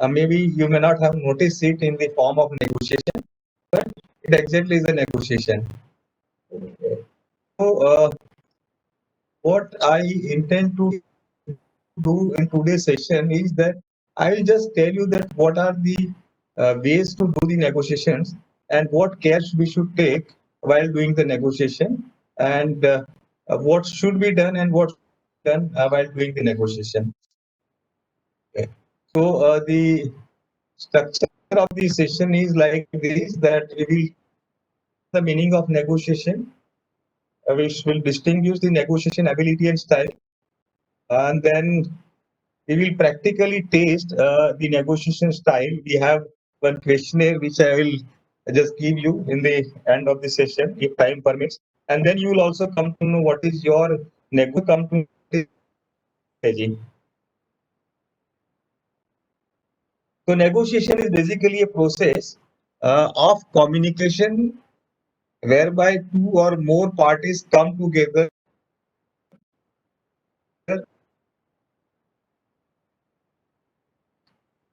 maybe you may not have noticed it in the form of negotiation, but it exactly is a negotiation. So, what I intend to do in today's session is that I will just tell you that what are the ways to do the negotiations and what care we should take while doing the negotiation, and what should be done and what done while doing the negotiation. Okay. So the structure of the session is like this: that we will the meaning of negotiation, which will distinguish the negotiation ability and style, and then we will practically taste the negotiation style. We have one questionnaire which I will just give you in the end of the session if time permits, and then you will also come to know what is your strategy. So negotiation is basically a process of communication whereby two or more parties come together.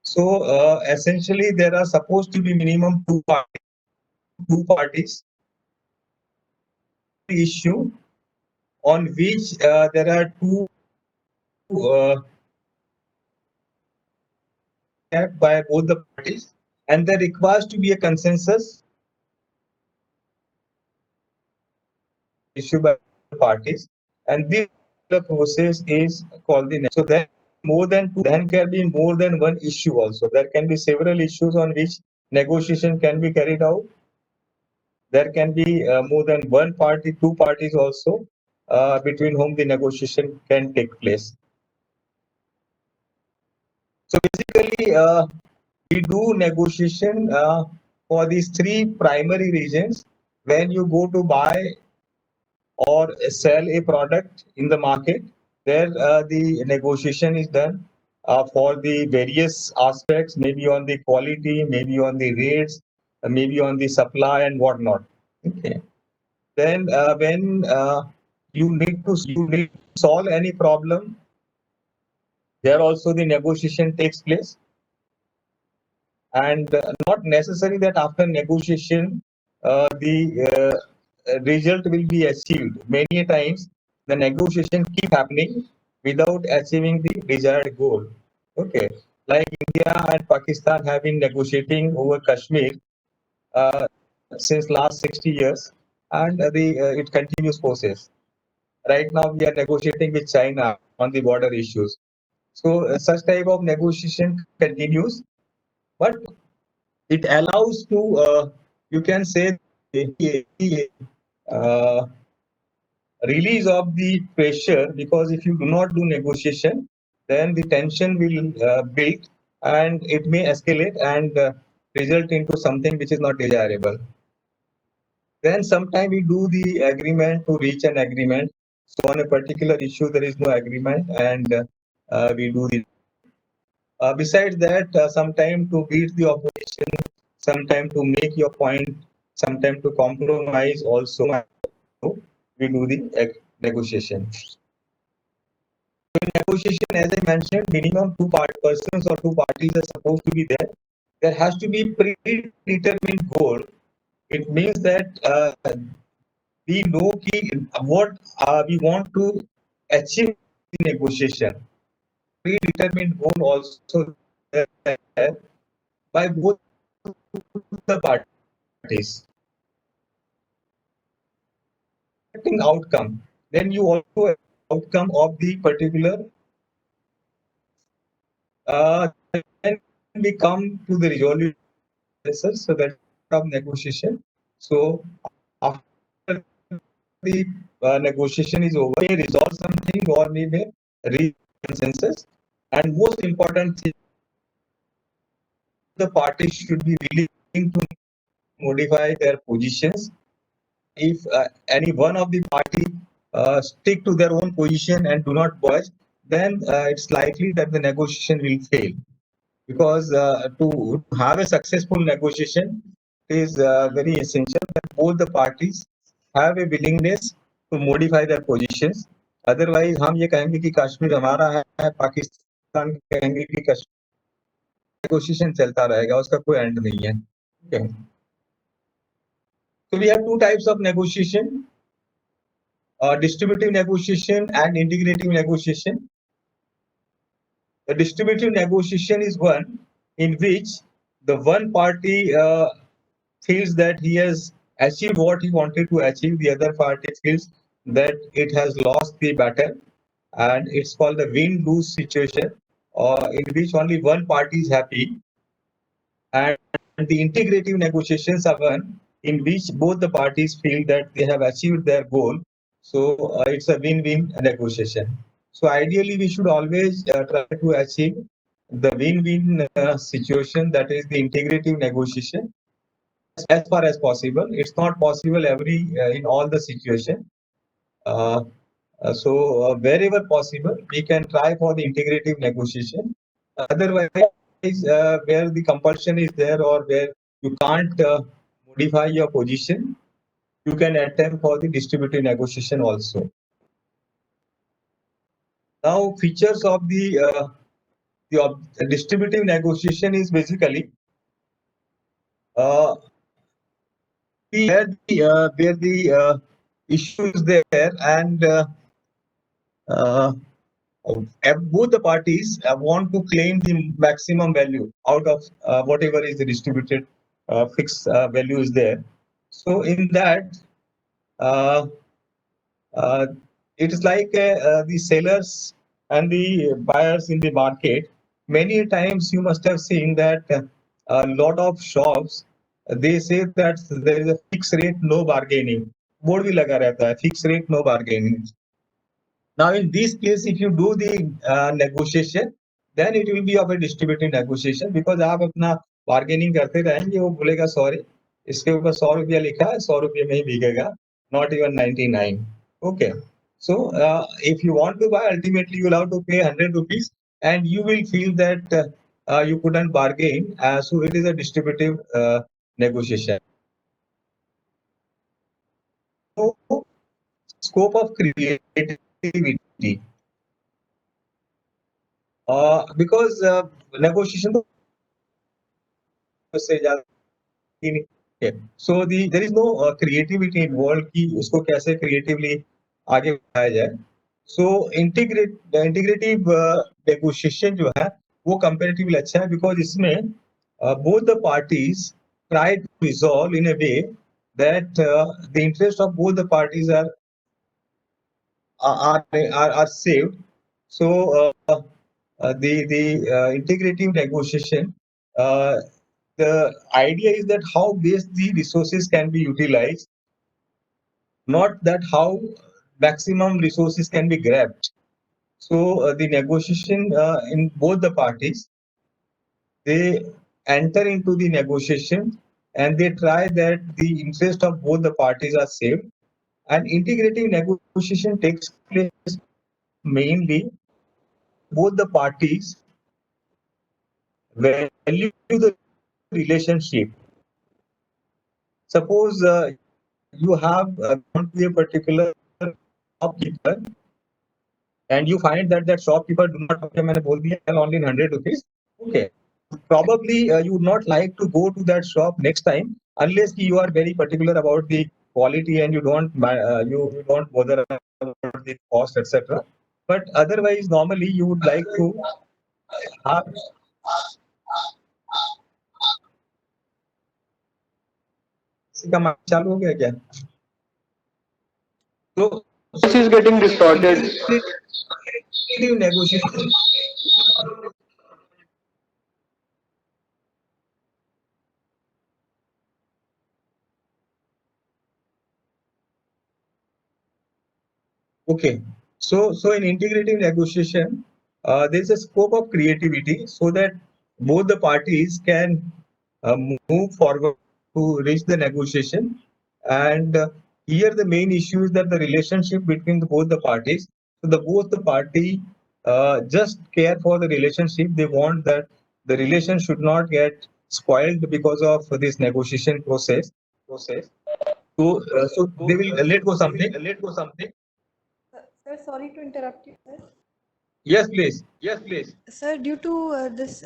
So essentially, there are supposed to be minimum two parties issue on which there are two by both the parties, and there requires to be a consensus issued by the parties, and this process is called the. So then then can be more than one issue also. There can be several issues on which negotiation can be carried out. There can be more than one party, two parties also, between whom the negotiation can take place. So basically, we do negotiation for these three primary reasons. When you go to buy or sell a product in the market, there the negotiation is done for the various aspects, maybe on the quality, maybe on the rates, maybe on the supply and whatnot. Okay. Then when you need to solve any problem, there also the negotiation takes place, and not necessary that after negotiation the result will be achieved. Many times the negotiation keep happening without achieving the desired goal. Okay, like India and Pakistan have been negotiating over Kashmir since last 60 years, and the it continues process. Right now we are negotiating with China on the border issues. So such type of negotiation continues, but it allows to you can say uh, release of the pressure, because if you do not do negotiation, then the tension will build and it may escalate and result into something which is not desirable. Then sometime we do the agreement to reach an agreement. So on a particular issue there is no agreement, and we do the besides that, sometime to beat the opposition, sometime to make your point, sometime to compromise also, we do the negotiation. In negotiation, as I mentioned, minimum persons or two parties are supposed to be there. There has to be predetermined goal. It means that we know what we want to achieve in negotiation. Predetermined goal also there by both the parties. Outcome. Then you also outcome of the particular. Then we come to the resolution. So that of negotiation. So after the negotiation is over, we resolve something or we may reach consensus. And most important thing, the parties should be willing to modify their positions. If any one of the party stick to their own position and do not budge, then it's likely that the negotiation will fail. Because to have a successful negotiation, it is very essential that both the parties have a willingness to modify their positions. Otherwise, हम ये कहेंगे कि कश्मीर हमारा है, पाकिस्तान कहेंगे कि Kashmir negotiation चलता रहेगा, उसका कोई end नहीं है. Okay. So we have two types of negotiation, distributive negotiation and integrative negotiation. The distributive negotiation is one in which the one party feels that he has achieved what he wanted to achieve, the other party feels that it has lost the battle, and it's called the win-lose situation, in which only one party is happy. And the integrative negotiations are one in which both the parties feel that they have achieved their goal. So it's a win-win negotiation. So ideally, we should always try to achieve the win-win situation, that is the integrative negotiation, as far as possible. It's not possible in all the situation. So wherever possible, we can try for the integrative negotiation. Otherwise, where the compulsion is there or where you can't modify your position, you can attempt for the distributive negotiation also. Now, features of the distributive negotiation is basically where the issue is there, and both the parties want to claim the maximum value out of whatever is the distributed fixed value is there. So in that, uh, uh, it is like the sellers and the buyers in the market. Many times you must have seen that a lot of shops, they say that there is a fixed rate, no bargaining. Board भी लगा रहता है, fixed rate, no bargaining. Now, in this case, if you do the negotiation, then it will be of a distributive negotiation, because आप अपना bargaining करते रहेंगे, वो बोलेगा सॉरी, इसके ऊपर 100 रुपया लिखा है, 100 रुपये में ही बिकेगा, not even 99. Okay. So if you want to buy, ultimately you'll have to pay 100 rupees, and you will feel that you couldn't bargain. So it is a distributive negotiation. So, scope of creativity. Because negotiation से ज़्यादा ही नहीं है. So there is no creativity involved कि उसको कैसे creatively आगे बढ़ाया जाए. So integrative negotiation जो है वो comparatively अच्छा है, because इसमें both the parties try to resolve in a way that the interest of both the parties are saved. So the integrative negotiation, the idea is that how best the resources can be utilized, not that how maximum resources can be grabbed. So the negotiation in both the parties, they enter into the negotiation and they try that the interest of both the parties are saved. And integrative negotiation takes place mainly both the parties value the relationship. Suppose you have gone to a particular shopkeeper and you find that that shopkeeper do not, okay, मैंने बोल दिया, sell only in 100 rupees. Okay. Probably you would not like to go to that shop next time unless you are very particular about the quality and you don't bother about the cost, etc. But otherwise, normally you would like to have. इसका mic चालू हो गया क्या? So Voice is getting distorted. negotiation. Okay. So in integrative negotiation, there is a scope of creativity so that both the parties can move forward to reach the negotiation. And here the main issue is that the relationship between both the parties. So both the party just care for the relationship. They want that the relation should not get spoiled because of this negotiation process. So they will let go something. Sir, sorry to interrupt you, sir. Yes, please. Sir, due to this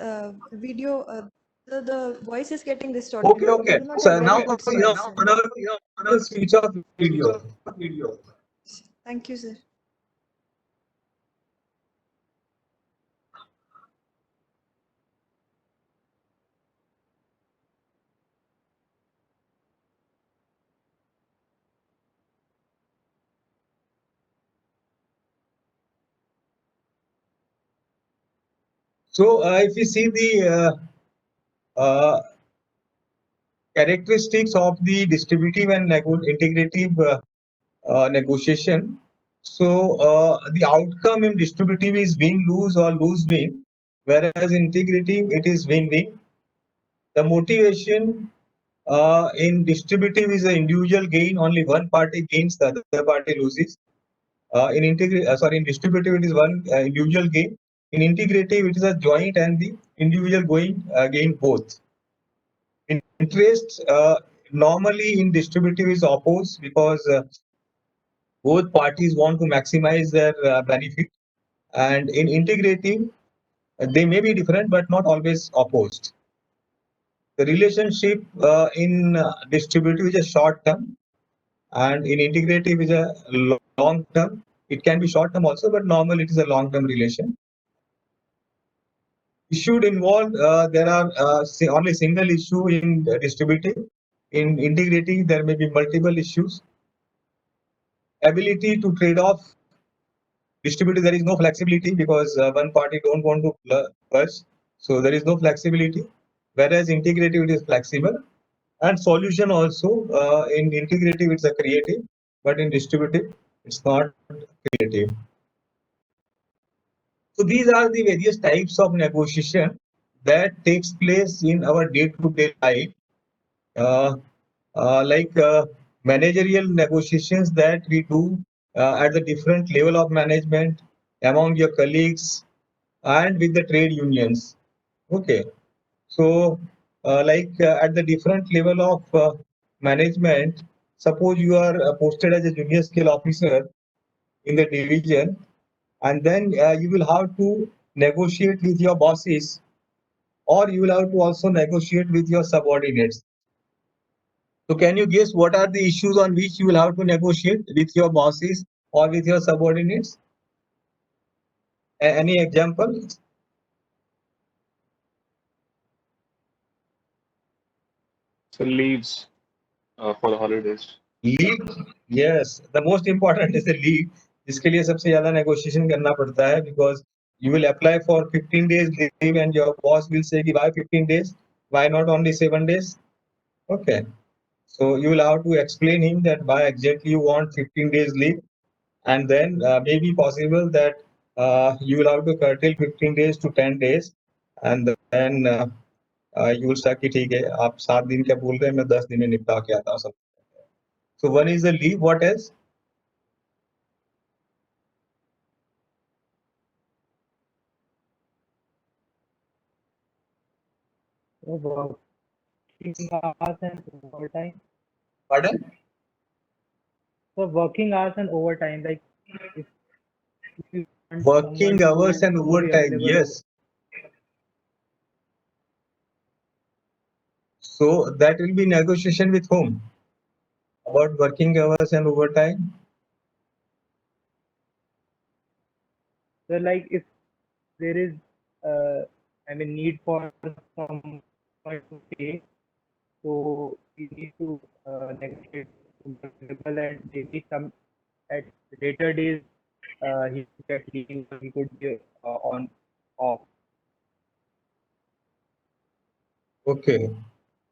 video, the voice is getting distorted. Okay, okay. We do not So have now very good you sound, have sir. another switch off video. Thank you, sir. So if you see the uh, characteristics of the distributive and integrative negotiation. So the outcome in distributive is win-lose or lose-win, whereas integrative it is win-win. The motivation in distributive is an individual gain, only one party gains, the other party loses. In distributive it is one individual gain. In integrative it is a joint and the individual gain both. Interest normally in distributive is opposed because both parties want to maximize their benefit, and in integrative they may be different but not always opposed. The relationship in distributive is a short term, and in integrative is a long term. It can be short term also, but normally it is a long term relation. Issued involved, there are only single issue in distributive. In integrating there may be multiple issues. Ability to trade off. Distributed, there is no flexibility because one party don't want to purge, so there is no flexibility. Whereas integrative it is flexible, and solution also in integrative it's a creative, but in distributive it's not creative. So these are the various types of negotiation that takes place in our day-to-day life, uh, like managerial negotiations that we do at the different level of management, among your colleagues, and with the trade unions. Okay, so at the different level of management, suppose you are posted as a junior scale officer in the division, and then you will have to negotiate with your bosses, or you will have to also negotiate with your subordinates. So can you guess what are the issues on which you will have to negotiate with your bosses or with your subordinates? Any example? So leaves for the holidays. Leave, yes, the most important is the leave, जिसके लिए सबसे ज्यादा negotiation करना पड़ता है, because you will apply for 15 days leave and your boss will say why 15 days, why not only 7 days? Okay, so you will have to explain him that why exactly you want 15 days leave, and then maybe possible that you will have to curtail 15 days to 10 days, and then you will say कि ठीक है आप 7 दिन क्या बोल रहे हैं, मैं 10 दिन में निपटा के आता हूँ सब. So one is the leave. What else? Working hours and overtime. Pardon? So working hours and overtime, like if you want Working someone hours to and be overtime. available over, Yes. So that will be negotiation with whom? About working hours and overtime. so like if there is need for someone to pay, so we need to negotiate available, and maybe some at later days he could get leave, he could be on off. Okay.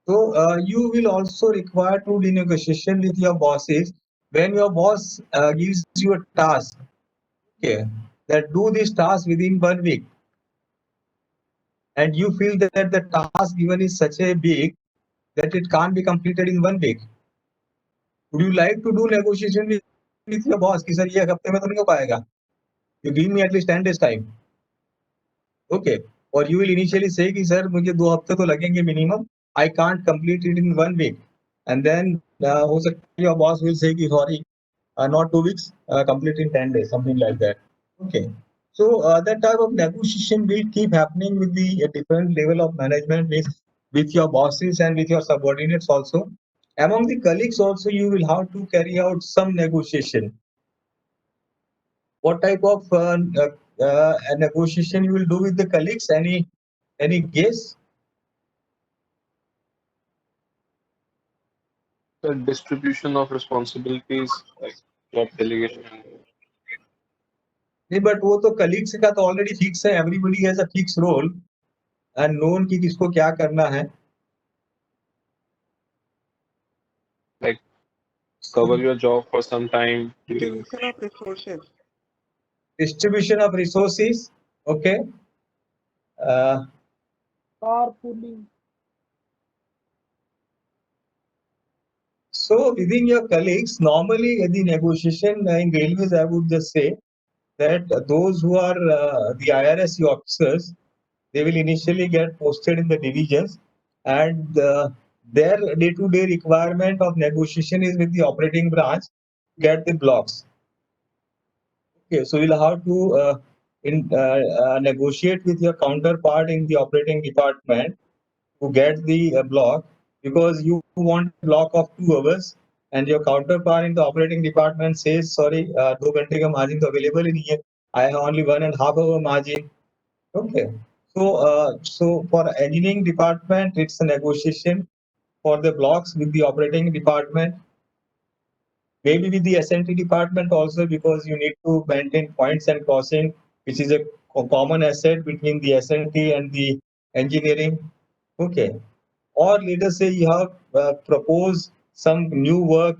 So you will also require to do negotiation with your bosses when your boss gives you a task. Okay. That do this task within 1 week, and you feel that the task given is such a big that it can't be completed in 1 week. Would you like to do negotiation with your boss? कि sir ये एक हफ्ते में तो नहीं हो पाएगा. You give me at least 10 days time. Okay. Or you will initially say कि सर मुझे 2 हफ्ते तो लगेंगे minimum. I can't complete it in 1 week. And then हो सकता है your boss will say कि sorry, not 2 weeks, complete in 10 days, something like that. Okay. So that type of negotiation will keep happening with the different level of management, with your bosses and with your subordinates also. Among the colleagues also, you will have to carry out some negotiation. What type of a negotiation you will do with the colleagues? Any guess? The distribution of responsibilities, like job delegation. नहीं, but वो तो colleagues का तो already fix है. Everybody has a fixed role and known कि किसको क्या करना है. Like cover your job for some time. Distribution of resources. Distribution of resources. Okay. Carpooling. So within your colleagues, normally the negotiation in railways, I would just say that those who are the IRS officers, they will initially get posted in the divisions, and their day-to-day requirement of negotiation is with the operating branch to get the blocks. Okay, so you'll have to negotiate with your counterpart in the operating department to get the block, because you want a block of 2 hours and your counterpart in the operating department says sorry, 2 घंटे का margin तो available ही नहीं है, I have only 1.5 hour margin. Okay, so for engineering department it's a negotiation for the blocks with the operating department, maybe with the S&T department also, because you need to maintain points and crossing, which is a common asset between the S&T and the engineering. Okay, or let us say you have proposed some new work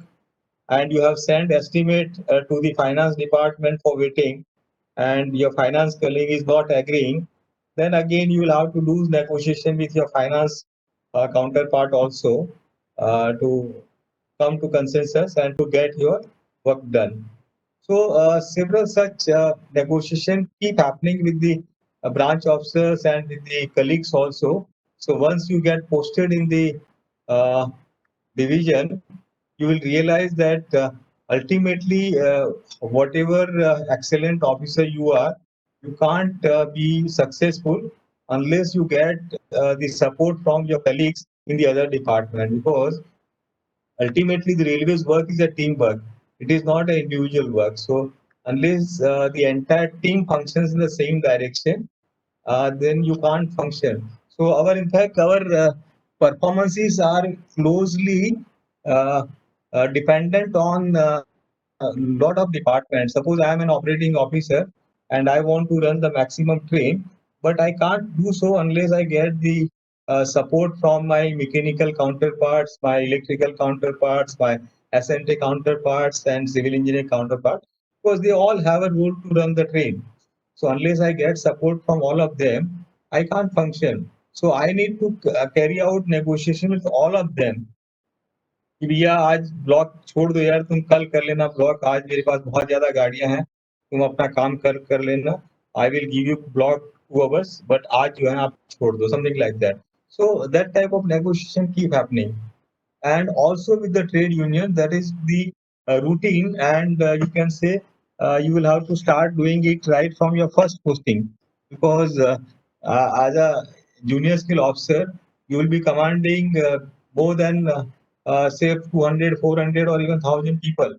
and you have sent estimate to the finance department for waiting, and your finance colleague is not agreeing, then again you will have to do negotiation with your finance counterpart also to come to consensus and to get your work done. So several such negotiation keep happening with the branch officers and with the colleagues also. So once you get posted in the uh, division, you will realize that ultimately whatever excellent officer you are, you can't be successful unless you get the support from your colleagues in the other department, because ultimately the railways work is a teamwork, it is not an individual work. So unless the entire team functions in the same direction, then you can't function. So our, in fact, our performances are closely uh, dependent on lot of departments. Suppose I am an operating officer and I want to run the maximum train, but I can't do so unless I get the support from my mechanical counterparts, my electrical counterparts, my SNT counterparts, and civil engineering counterparts, because they all have a role to run the train. So unless I get support from all of them, I can't function. So I need to carry out negotiation with all of them. कि भैया आज block छोड़ दो यार, तुम कल कर लेना ब्लॉक, आज मेरे पास बहुत ज्यादा गाड़ियां हैं, तुम अपना काम कर लेना, I will give you block 2 hours, but आज जो है आप छोड़ दो, something like that. So that type of negotiation keep happening. And also with the trade union, that is the routine, and you can say you will have to start doing it right from your first posting, because as a junior skill officer you will be commanding more than say 200, 400, or even 1,000 people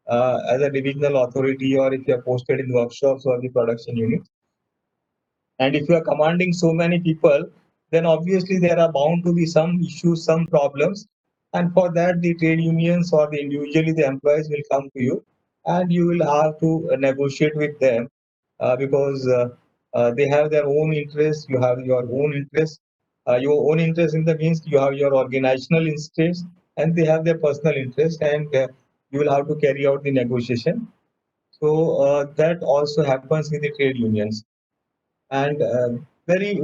as a divisional authority, or if you are posted in workshops or the production unit. And if you are commanding so many people, then obviously there are bound to be some issues, some problems. And for that, the trade unions or the individually the employees will come to you, and you will have to negotiate with them, because they have their own interests, you have your own interests. Your own interest in the means you have your organizational interest, and they have their personal interest, and you will have to carry out the negotiation. So that also happens with the trade unions, and very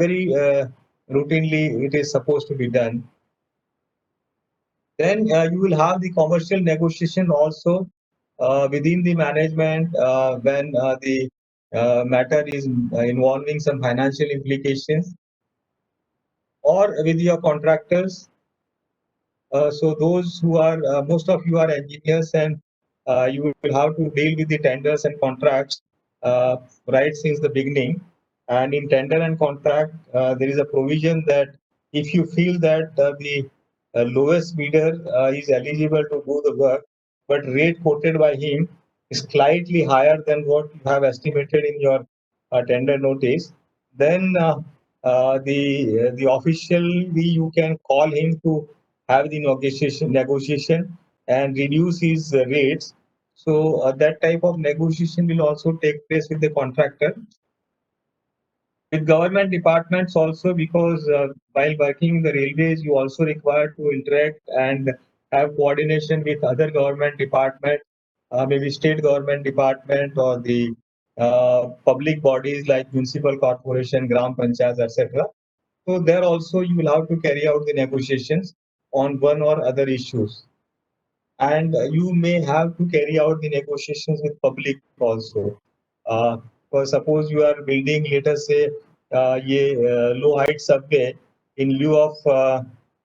routinely it is supposed to be done. Then you will have the commercial negotiation also within the management, when the matter is involving some financial implications, or with your contractors. So those who are, most of you are engineers, and you will have to deal with the tenders and contracts right since the beginning. And in tender and contract, there is a provision that if you feel that the lowest bidder is eligible to do the work, but rate quoted by him is slightly higher than what you have estimated in your tender notice, then the officially you can call him to have the negotiation and reduce his rates. So that type of negotiation will also take place with the contractor. With government departments also, because while working in the railways, you also require to interact and have coordination with other government departments, maybe state government department or the public bodies like municipal corporation, gram panchayats, etc. So there also you will have to carry out the negotiations on one or other issues, and you may have to carry out the negotiations with public also. For suppose you are building, let us say, low height subway in lieu of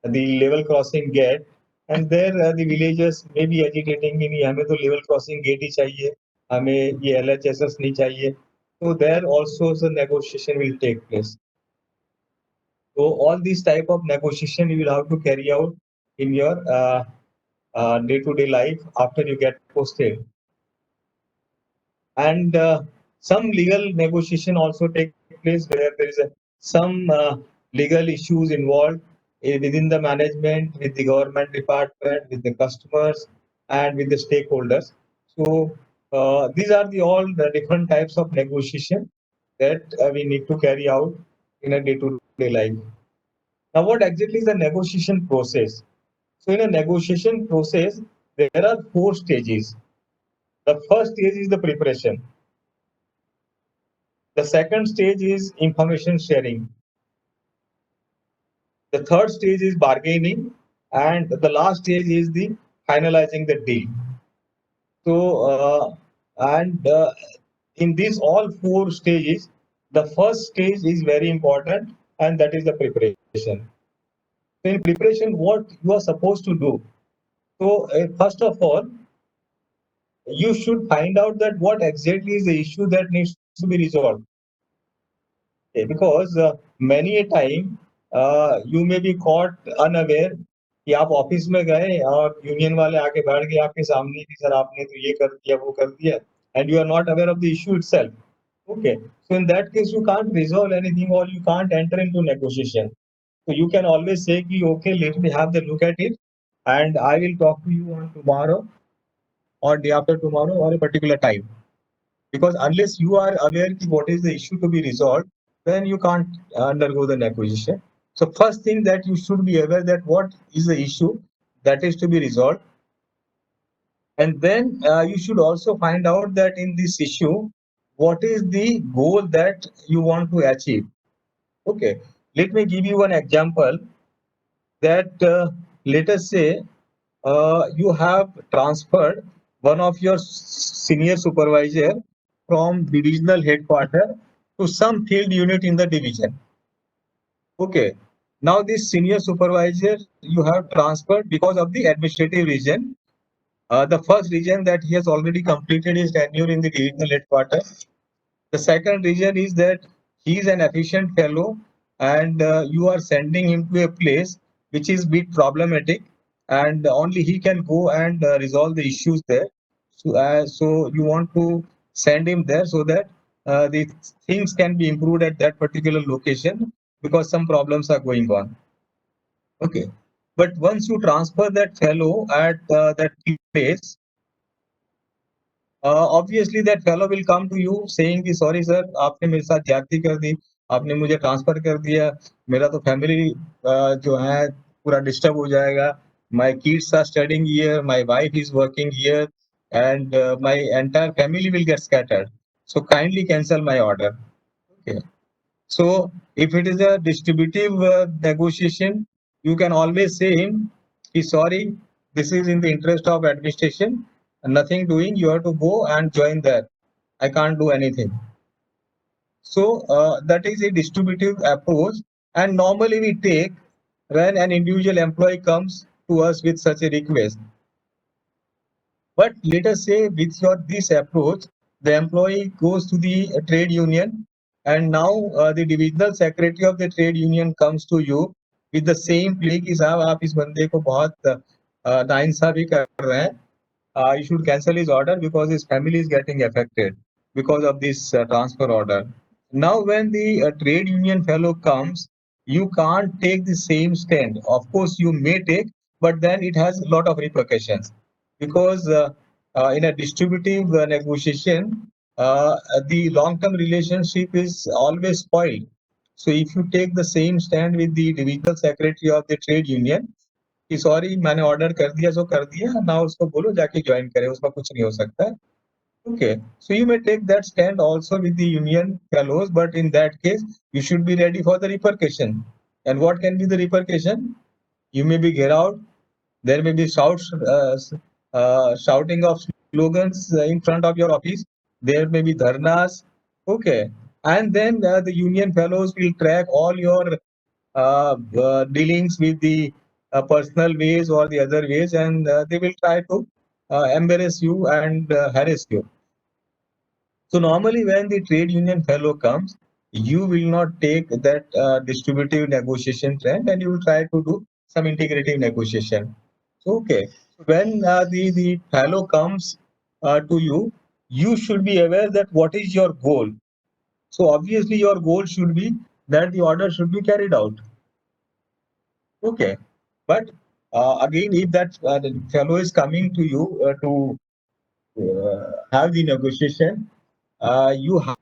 the level crossing gate, and there the villagers may be agitating कि नहीं हमें तो level crossing gate ही चाहिए, हमें ये LHSS नहीं चाहिए. So there also the negotiation will take place. So all these type of negotiation you will have to carry out in your day-to-day life after you get posted. And some legal negotiation also take place where there is some legal issues involved within the management, with the government department, with the customers, and with the stakeholders. So these are all the different types of negotiation that we need to carry out in a day-to-day life. Now, what exactly is the negotiation process? So in a negotiation process, there are 4 stages. The first stage is the preparation. The second stage is information sharing. The third stage is bargaining. And the last stage is the finalizing the deal. So, in these all 4 stages, the first stage is very important, and that is the preparation. So in preparation, what you are supposed to do? So, first of all, you should find out that what exactly is the issue that needs to be resolved. Okay, because many a time you may be caught unaware कि आप office में गए और union वाले आके बैठ गए आपके सामने कि सर आपने तो ये कर दिया वो कर दिया, and you are not aware of the issue itself. Okay, so in that case you can't resolve anything or you can't enter into negotiation. So you can always say कि okay, let me have the look at it and I will talk to you on tomorrow or day after tomorrow or a particular time. Because unless you are aware ki what is the issue to be resolved, then you can't undergo the negotiation. So first thing that you should be aware that what is the issue that is to be resolved, and then you should also find out that in this issue, what is the goal that you want to achieve. Okay, let me give you one example that let us say you have transferred one of your senior supervisor from divisional headquarters to some field unit in the division. Okay. Now this senior supervisor you have transferred because of the administrative reason. The first reason that he has already completed his tenure in the divisional headquarters. The second reason is that he is an efficient fellow and you are sending him to a place which is bit problematic and only he can go and resolve the issues there. So you want to send him there so that the things can be improved at that particular location because some problems are going on. Okay. But once you transfer that fellow at that place, obviously that fellow will come to you saying कि sorry sir आपने मेरे साथ ज्यादती कर दी, आपने मुझे transfer कर दिया, मेरा तो फैमिली जो है पूरा डिस्टर्ब हो जाएगा, my kids are studying here, my wife is working here and my entire family will get scattered, so kindly cancel my order. Okay, so if it is a distributive negotiation, you can always say him, sorry, this is in the interest of administration, nothing doing, you have to go and join there. I can't do anything. So that is a distributive approach, and normally we take when an individual employee comes to us with such a request. But let us say with this approach, the employee goes to the trade union, and now the divisional secretary of the trade union comes to you with the same plea कि साहब आप इस बंदे को बहुत नाइंसाफी कर रहे हैं. You should cancel his order because his family is getting affected because of this transfer order. Now, when the trade union fellow comes, you can't take the same stand. Of course, you may take, but then it has a lot of repercussions because in a distributive negotiation, the long-term relationship is always spoiled. So, if you take the same stand with the divisional secretary of the trade union, कि sorry मैंने order कर दिया सो कर दिया ना उसको बोलो जाके ज्वाइन करे उसका कुछ नहीं हो सकता है. Okay, so you may take that stand also with the union fellows, but in that case you should be ready for the repercussion. And what can be the repercussion? You may be get out, there may be shouting of slogans in front of your office, there may be dharnas. Okay, and then the union fellows will track all your dealings with the personal ways or the other ways, and they will try to embarrass you and harass you. So normally when the trade union fellow comes, you will not take that distributive negotiation trend and you will try to do some integrative negotiation. So, okay, when the fellow comes to you, you should be aware that what is your goal. So obviously your goal should be that the order should be carried out. Okay, but again, if that the fellow is coming to you to have the negotiation, you have.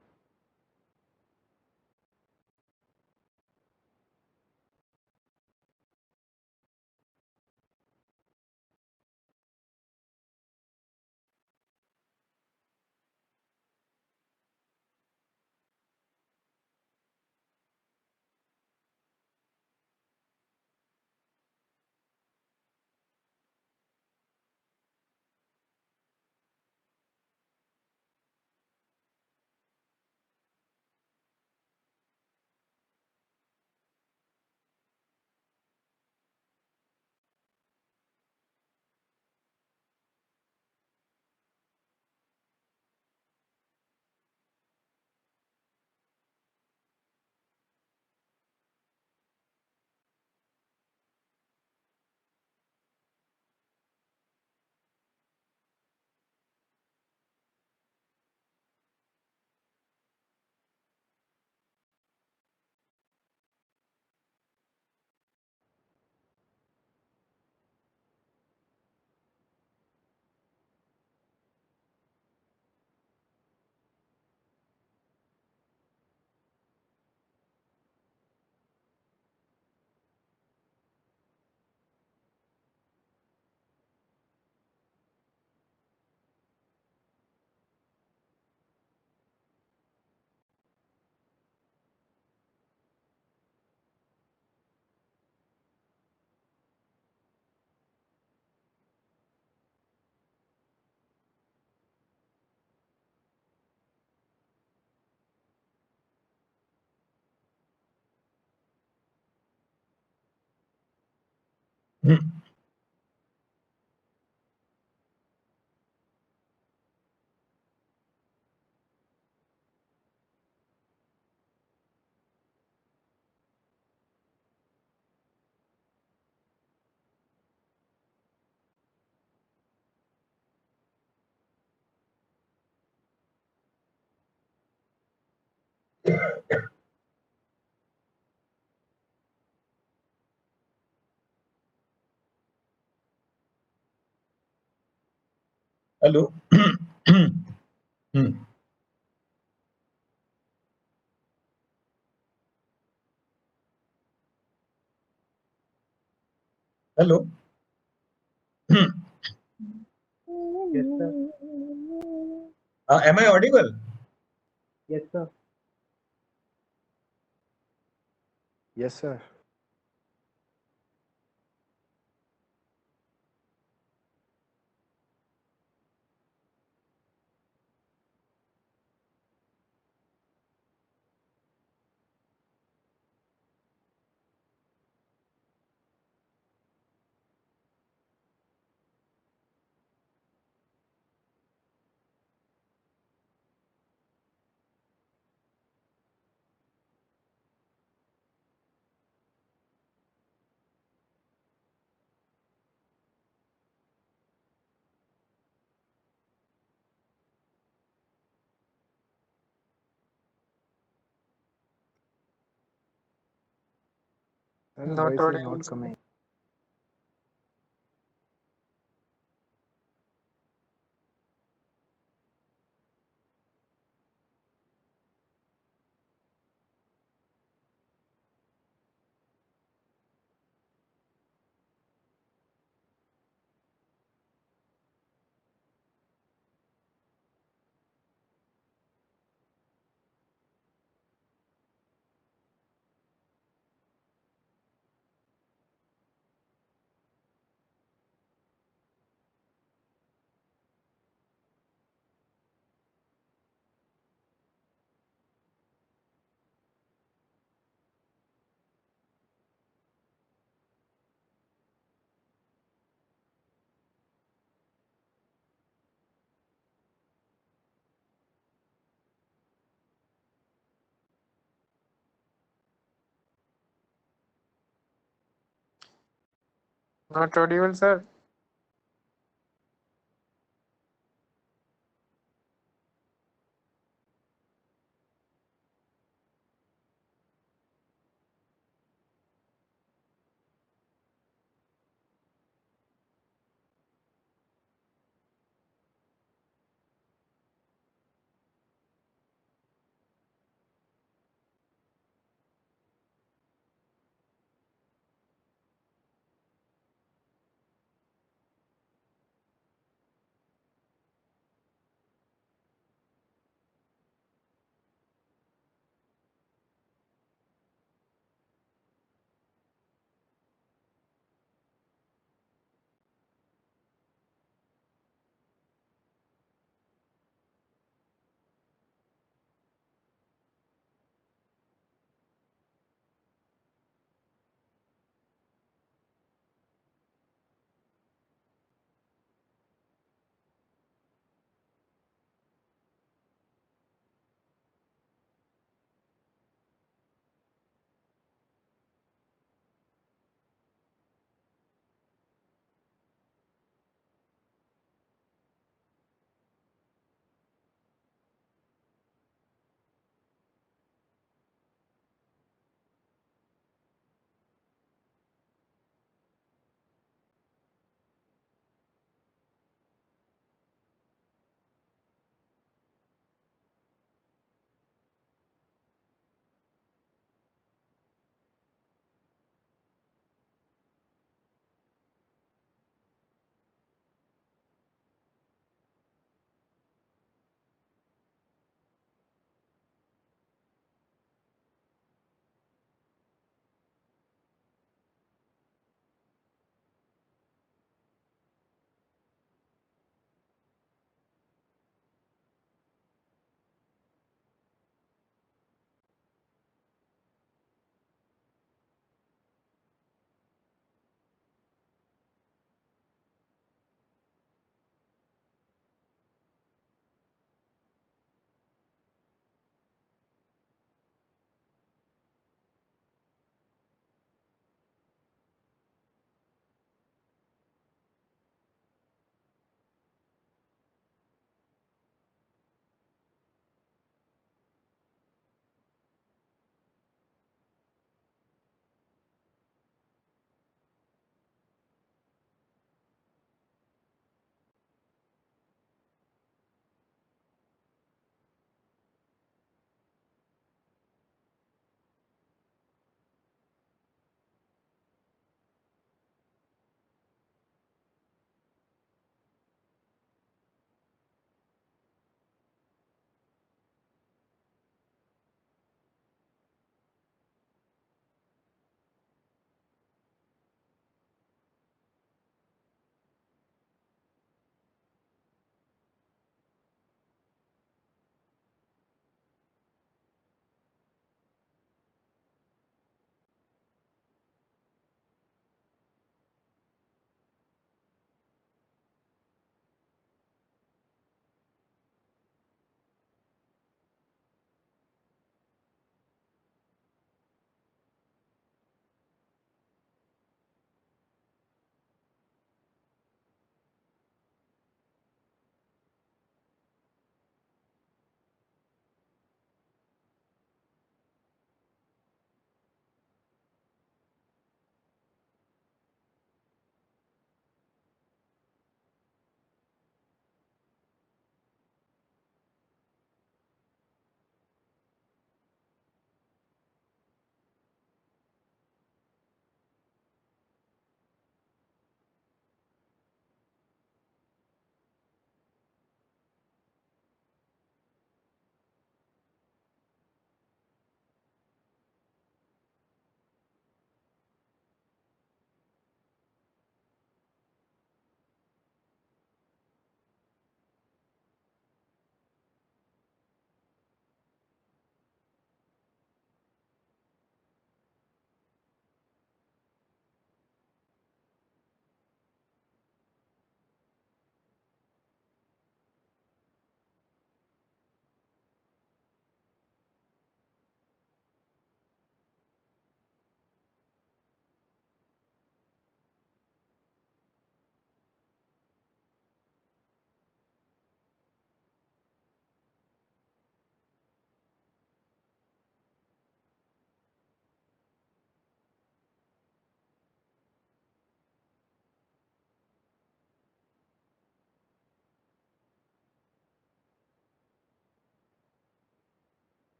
Hello. Hmm. Hello. Yes, sir. Am I audible? Yes, sir. Yes, sir. Sir, Not voice is audible, not sir. coming. Not audible, sir.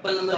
Am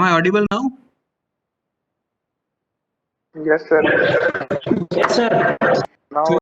I audible now? Yes, sir. Yes, sir. Now